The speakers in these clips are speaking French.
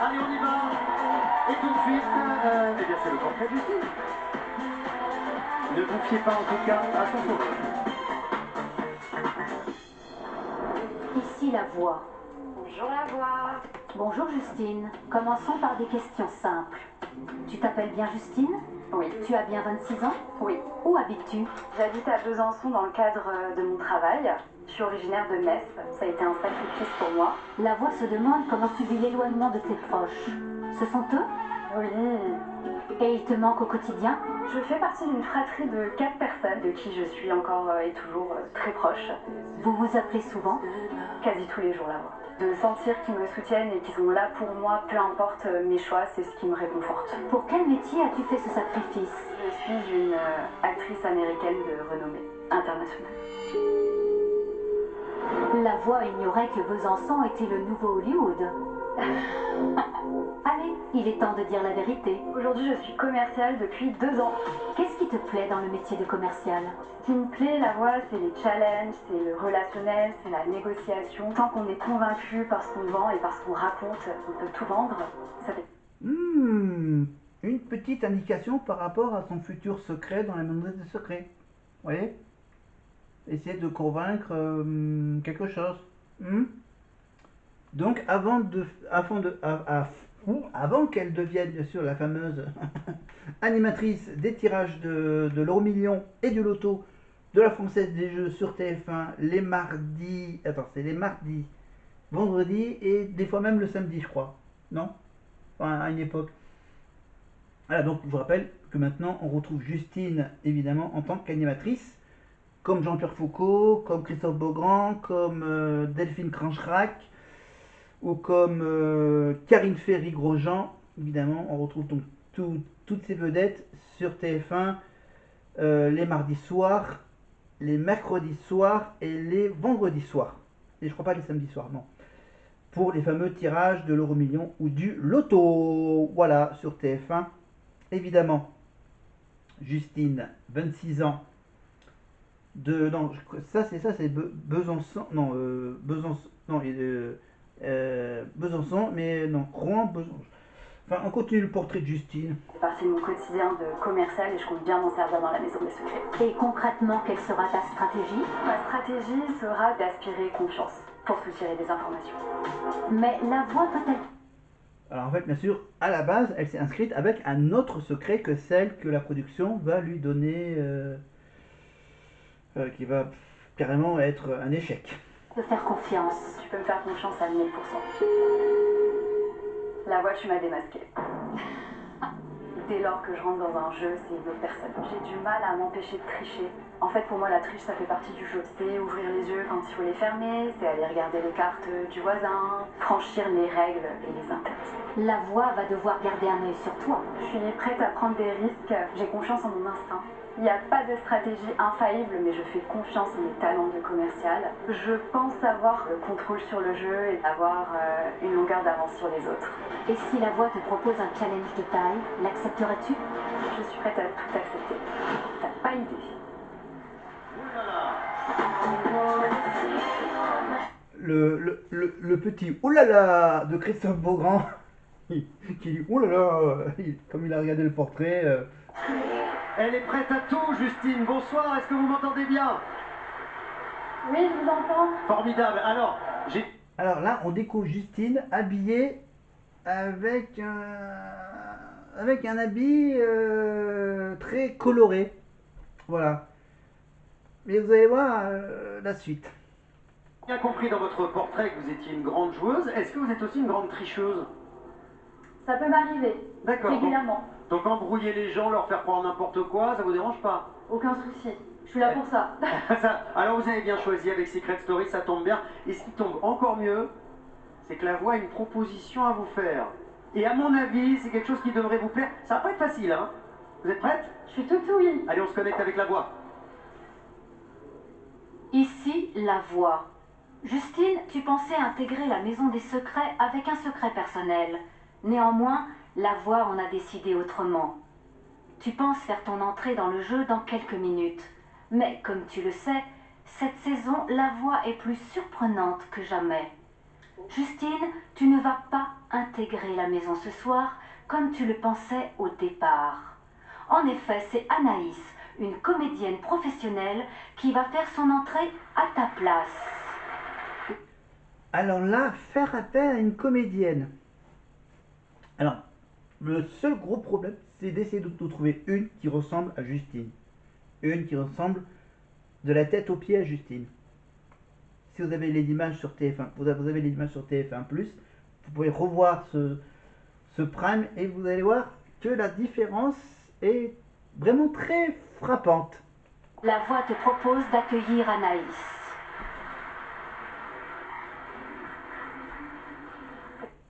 Allez, on y va. Et tout de suite, eh bien c'est le portrait de Justine. Ne vous fiez pas en tout cas à son sourire. Ici la voix. Bonjour la voix. Bonjour Justine. Commençons par des questions simples. Tu t'appelles bien Justine? Oui. Tu as bien 26 ans? Oui. Où habites-tu? J'habite à Besançon dans le cadre de mon travail. Je suis originaire de Metz. Ça a été un sacrifice pour moi. La voix se demande comment tu vis l'éloignement de tes proches. Ce sont eux? Oui. Et ils te manquent au quotidien? Je fais partie d'une fratrie de 4 personnes de qui je suis encore et toujours très proche. Vous vous appelez souvent? Quasi tous les jours la voix. De sentir qu'ils me soutiennent et qu'ils sont là pour moi, peu importe mes choix, c'est ce qui me réconforte. Pour quel métier as-tu fait ce sacrifice? Je suis une actrice américaine de renommée internationale. La voix ignorait que Besançon était le nouveau Hollywood. Allez, il est temps de dire la vérité. Aujourd'hui, je suis commerciale depuis 2 ans. Qu'est-ce qui te plaît dans le métier de commercial? Ce qui me plaît, la voix, c'est les challenges, c'est le relationnel, c'est la négociation. Tant qu'on est convaincu par ce qu'on vend et par ce qu'on raconte, on peut tout vendre. Ça fait... Une petite indication par rapport à son futur secret dans la maison des secrets. Vous voyez? Essayer de convaincre quelque chose. Donc, avant qu'elle devienne, bien sûr, la fameuse animatrice des tirages de l'euro-million et du loto de la Française des Jeux sur TF1 les mardis, c'est les mardis, vendredis et des fois même le samedi, je crois. Non? Enfin, à une époque. Voilà, donc je vous rappelle que maintenant on retrouve Justine, évidemment, en tant qu'animatrice, comme Jean-Pierre Foucault, comme Christophe Beaugrand, comme Delphine Crancherac, ou comme Karine Ferry-Grosjean. Évidemment, on retrouve donc toutes ces vedettes sur TF1 les mardis soirs, les mercredis soirs et les vendredis soirs. Et je crois pas les samedis soirs, non. Pour les fameux tirages de l'euro-million ou du loto. Voilà, sur TF1. Évidemment, Justine, 26 ans. Non, c'est Besançon. Non, Besançon. Non, Besançon, mais non, Rouen, Besançon. Enfin, on continue le portrait de Justine. C'est partie de mon quotidien de commercial et je compte bien m'en servir dans la maison des secrets. Et concrètement, quelle sera ta stratégie? Ma stratégie sera d'aspirer confiance pour soutirer des informations. Mais la voix peut-elle... Alors en fait, bien sûr, à la base, elle s'est inscrite avec un autre secret que celle que la production va lui donner, qui va carrément être un échec. De faire confiance. Tu peux me faire confiance à 1000%. La voix, tu m'as démasqué. Dès lors que je rentre dans un jeu, c'est une autre personne. J'ai du mal à m'empêcher de tricher. En fait, pour moi, la triche, ça fait partie du jeu. C'est ouvrir les yeux quand il faut les fermer, c'est aller regarder les cartes du voisin, franchir les règles et les interdits. La voix va devoir garder un œil sur toi. Je suis prête à prendre des risques, j'ai confiance en mon instinct. Il n'y a pas de stratégie infaillible, mais je fais confiance en mes talents de commercial. Je pense avoir le contrôle sur le jeu et avoir une longueur d'avance sur les autres. Et si la voix te propose un challenge de taille, l'accepterais-tu? Je suis prête à tout accepter. T'as pas idée. Le petit oulala de Christophe Beaugrand qui dit oulala, comme il a regardé le portrait. Elle est prête à tout, Justine. Bonsoir, est-ce que vous m'entendez bien? Oui, je vous entends. Formidable. Alors là, on découvre Justine habillée avec un habit très coloré. Voilà. Mais vous allez voir la suite. J'ai bien compris dans votre portrait que vous étiez une grande joueuse. Est-ce que vous êtes aussi une grande tricheuse? Ça peut m'arriver. D'accord. Régulièrement. Donc embrouiller les gens, leur faire croire n'importe quoi, ça vous dérange pas? Aucun souci. Je suis là pour ça. Alors vous avez bien choisi avec Secret Story, ça tombe bien. Et ce qui tombe encore mieux, c'est que la voix a une proposition à vous faire. Et à mon avis, c'est quelque chose qui devrait vous plaire. Ça va pas être facile, hein? Vous êtes prête? Je suis tout oui. Allez, on se connecte avec la voix. Ici, la voix. Justine, tu pensais intégrer la maison des secrets avec un secret personnel. Néanmoins, la voix en a décidé autrement. Tu penses faire ton entrée dans le jeu dans quelques minutes. Mais comme tu le sais, cette saison, la voix est plus surprenante que jamais. Justine, tu ne vas pas intégrer la maison ce soir comme tu le pensais au départ. En effet, c'est Anaïs, une comédienne professionnelle, qui va faire son entrée à ta place. Alors là, faire appel à une comédienne. Alors, le seul gros problème, c'est d'essayer de trouver une qui ressemble à Justine. Une qui ressemble de la tête aux pieds à Justine. Si vous avez les images sur TF1, vous avez les images sur TF1+, vous pouvez revoir ce prime et vous allez voir que la différence est vraiment très frappante. La voix te propose d'accueillir Anaïs.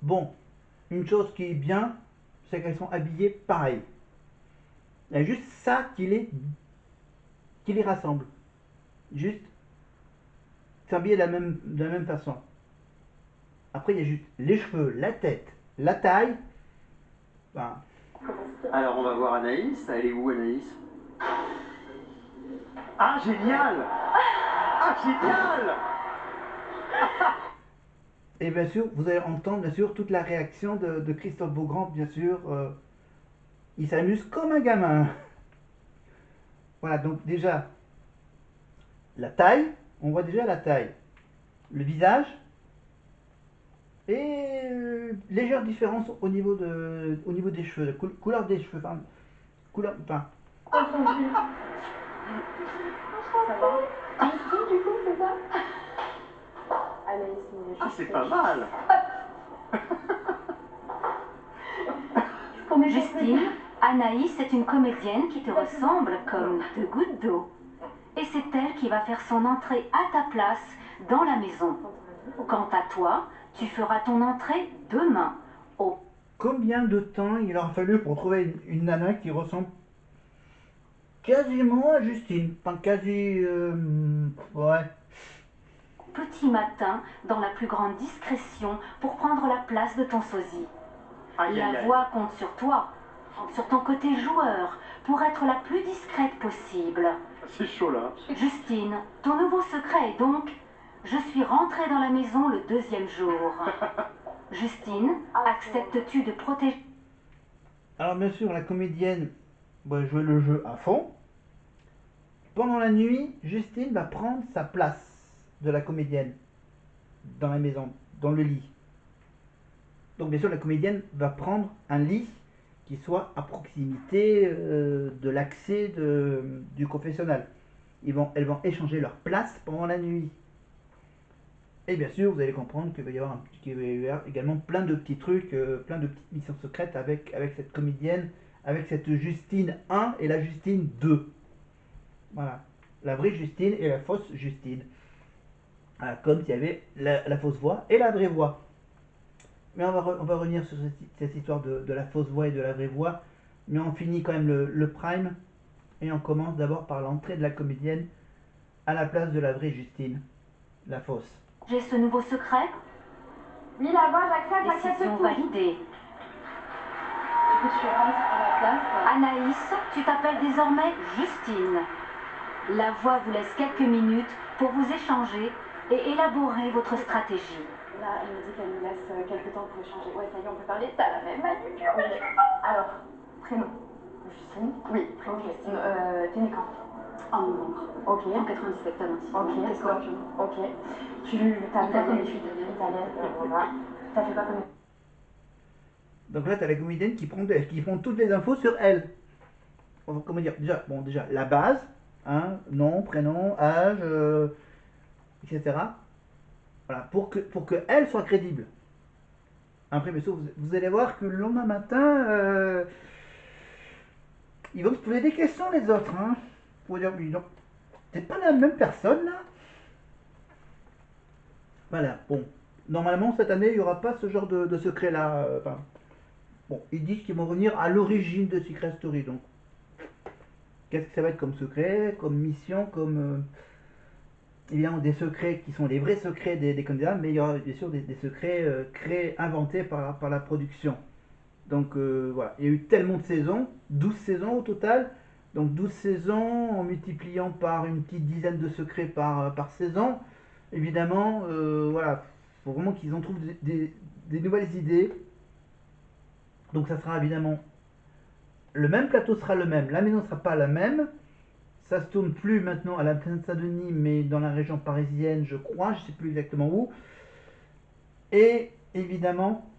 Bon, une chose qui est bien, c'est qu'elles sont habillées pareil. Il y a juste ça qui les rassemble. Juste s'habiller de la même façon. Après, il y a juste les cheveux, la tête, la taille. Ben, Alors on va voir Anaïs. Elle est où Anaïs? Ah génial! Ah génial! et bien sûr, vous allez entendre bien sûr toute la réaction de Christophe Beaugrand, bien sûr. Il s'amuse comme un gamin. Voilà, donc déjà, la taille, on voit déjà la taille. Le visage, et légère différence au niveau des cheveux, couleur des cheveux, enfin, couleur, enfin, Ça va? Justine, du coup, c'est ça? Anaïs, mais Ah c'est pas mal! Justine, Anaïs est une comédienne qui te ressemble comme deux gouttes d'eau. Et c'est elle qui va faire son entrée à ta place dans la maison. Quant à toi, tu feras ton entrée demain. Au combien de temps il aura fallu pour trouver une nana qui ressemble quasiment à Justine, enfin quasi, ouais. petit matin, dans la plus grande discrétion, pour prendre la place de ton sosie. Aïe aïe La aïe! voix compte sur toi, sur ton côté joueur, pour être la plus discrète possible. C'est chaud là! Justine, ton nouveau secret est donc: je suis rentrée dans la maison le 2e jour. Justine, acceptes-tu de protéger... Alors bien sûr, la comédienne va jouer le jeu à fond. Pendant la nuit, Justine va prendre sa place de la comédienne dans la maison, dans le lit. Donc bien sûr, la comédienne va prendre un lit qui soit à proximité de l'accès du confessionnal. Elles vont échanger leur place pendant la nuit. Et bien sûr, vous allez comprendre qu'il va y avoir également plein de petits trucs, plein de petites missions secrètes avec cette comédienne, avec cette Justine 1 et la Justine 2. Voilà. La vraie Justine et la fausse Justine. Voilà, comme s'il y avait la fausse voix et la vraie voix. Mais on va revenir sur cette histoire de la fausse voix et de la vraie voix. Mais on finit quand même le prime. Et on commence d'abord par l'entrée de la comédienne à la place de la vraie Justine, la fausse. J'ai ce nouveau secret? Oui, la voix, j'accepte Décision tout. validée. Du coup, tu rentres à la place. Anaïs, tu t'appelles désormais Justine. La voix vous laisse quelques minutes pour vous échanger et élaborer votre stratégie. Là, elle me dit qu'elle nous laisse quelques temps pour échanger. Ouais, ça y est, on peut parler. T'as la même manucure. Alors, prénom. Justine. Oui, prénom Justine. T'es née quand? En novembre. Ok. En 97, t'as menti. Ok. T'es scorpion. Ok. T'as fait quoi comme étude? Italienne. Voilà. T'as fait quoi comme étude? Donc là, tu as la comédienne qui prend toutes les infos sur elle. Comment dire? Déjà, la base, hein, nom, prénom, âge, etc. Voilà, pour que elle soit crédible. Après, bien sûr, vous allez voir que le lendemain matin, ils vont se poser des questions, les autres. Hein, pour dire, mais non, c'est pas la même personne, là. Voilà, bon. Normalement, cette année, il n'y aura pas ce genre de secret-là. Enfin, bon, ils disent qu'ils vont revenir à l'origine de Secret Story. Donc, qu'est-ce que ça va être comme secret, comme mission, comme... évidemment, des secrets qui sont les vrais secrets des candidats, mais il y aura bien sûr des secrets créés, inventés par la production. Donc voilà, il y a eu tellement de saisons, 12 saisons au total. Donc 12 saisons en multipliant par une petite dizaine de secrets par saison. Évidemment, voilà, il faut vraiment qu'ils en trouvent des nouvelles idées Donc ça sera évidemment, le même plateau sera le même, la maison ne sera pas la même. Ça se tourne plus maintenant à la plaine Saint-Denis, mais dans la région parisienne, je crois, je ne sais plus exactement où. Et évidemment,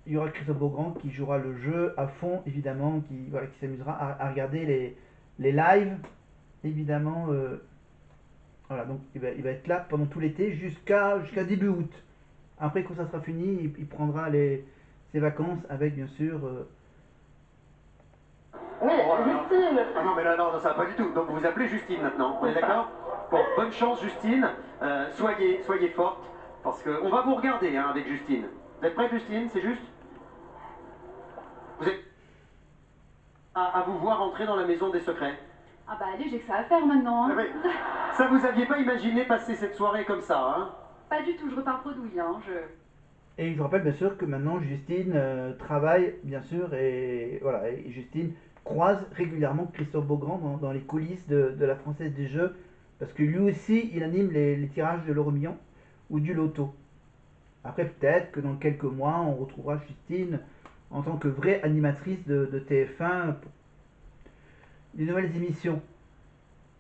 il y aura Christophe Beaugrand qui jouera le jeu à fond, évidemment, qui s'amusera à regarder les lives, évidemment. Voilà, donc il va être là pendant tout l'été jusqu'à début août. Après, quand ça sera fini, il prendra ses vacances avec, bien sûr. Oui, Justine. Ah non, mais là, non, ça va pas du tout. Donc vous vous appelez Justine maintenant, on est d'accord? Bon, bonne chance Justine, soyez forte, parce qu'on va vous regarder hein, avec Justine. Vous êtes prête Justine, c'est juste? Vous êtes à vous voir entrer dans la maison des secrets. Ah bah allez, j'ai que ça à faire maintenant. Ah, Hein. mais ça vous aviez pas imaginé passer cette soirée comme ça, hein? Pas du tout, je repars bredouille. Hein. Et je vous rappelle bien sûr que maintenant Justine travaille, bien sûr, et voilà, et Justine croise régulièrement Christophe Beaugrand dans les coulisses de la Française des Jeux, parce que lui aussi, il anime les tirages de l'euro million ou du loto. Après, peut-être que dans quelques mois, on retrouvera Justine en tant que vraie animatrice de TF1 pour des nouvelles émissions.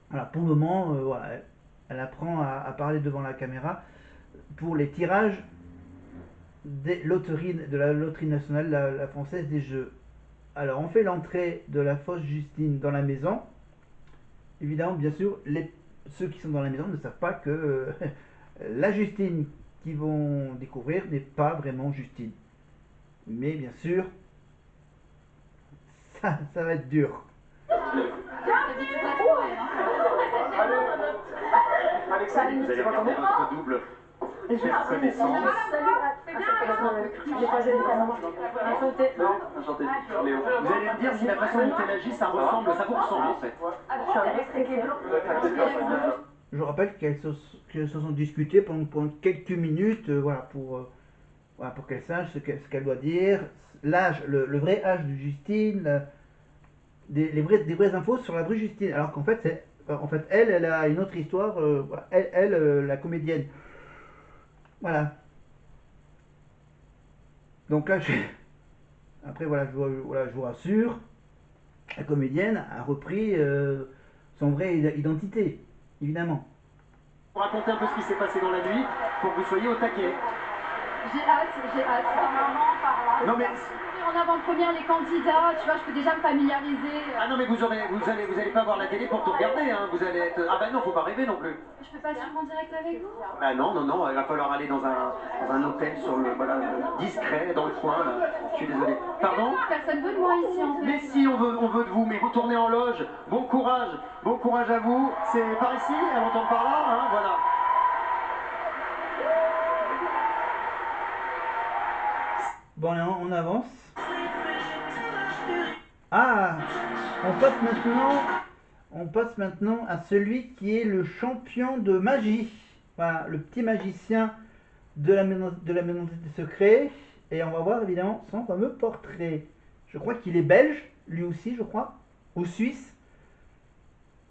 Voilà, pour le moment, voilà, elle apprend à parler devant la caméra pour les tirages des loteries, de la loterie nationale, la Française des Jeux. Alors, on fait l'entrée de la fausse Justine dans la maison. Évidemment, bien sûr, ceux qui sont dans la maison ne savent pas que la Justine qu'ils vont découvrir n'est pas vraiment Justine. Mais bien sûr, ça va être dur. Alexandre, vous allez regarder votre double. Faire connaissance. Enchanté. Léo. Vous allez me dire si la façon dont elle agit, ça vous ressemble en fait. Je rappelle qu'elles se sont disputées pendant quelques minutes, voilà, pour qu'elle sache ce qu'elle doit dire, l'âge, le vrai âge de Justine, des vraies infos sur la vraie Justine. Alors qu'en fait, elle a une autre histoire, la comédienne. Voilà. Donc là, après, voilà, je vous rassure, la comédienne a repris son vraie identité, évidemment. Pour raconter un peu ce qui s'est passé dans la nuit, pour que vous soyez au taquet. J'ai hâte. Non mais... En avant-première, les candidats, tu vois, je peux déjà me familiariser. Ah non mais vous allez pas voir la télé pour tout regarder, hein. Vous allez être... Ah bah non, faut pas rêver non plus. Je peux pas suivre en direct avec vous? Ah non, il va falloir aller dans un hôtel sur discret, dans le coin, là. Je suis désolé. Pardon? Personne veut de moi ici en fait. Mais si, on veut de vous, mais retournez en loge. Bon courage à vous. C'est par ici, à l'entendre par là, hein, voilà. Bon, allez, on avance. Ah, on passe maintenant à celui qui est le champion de magie. Voilà, le petit magicien de la maison des secrets. Et on va voir évidemment son fameux portrait. Je crois qu'il est belge, lui aussi, je crois, ou suisse.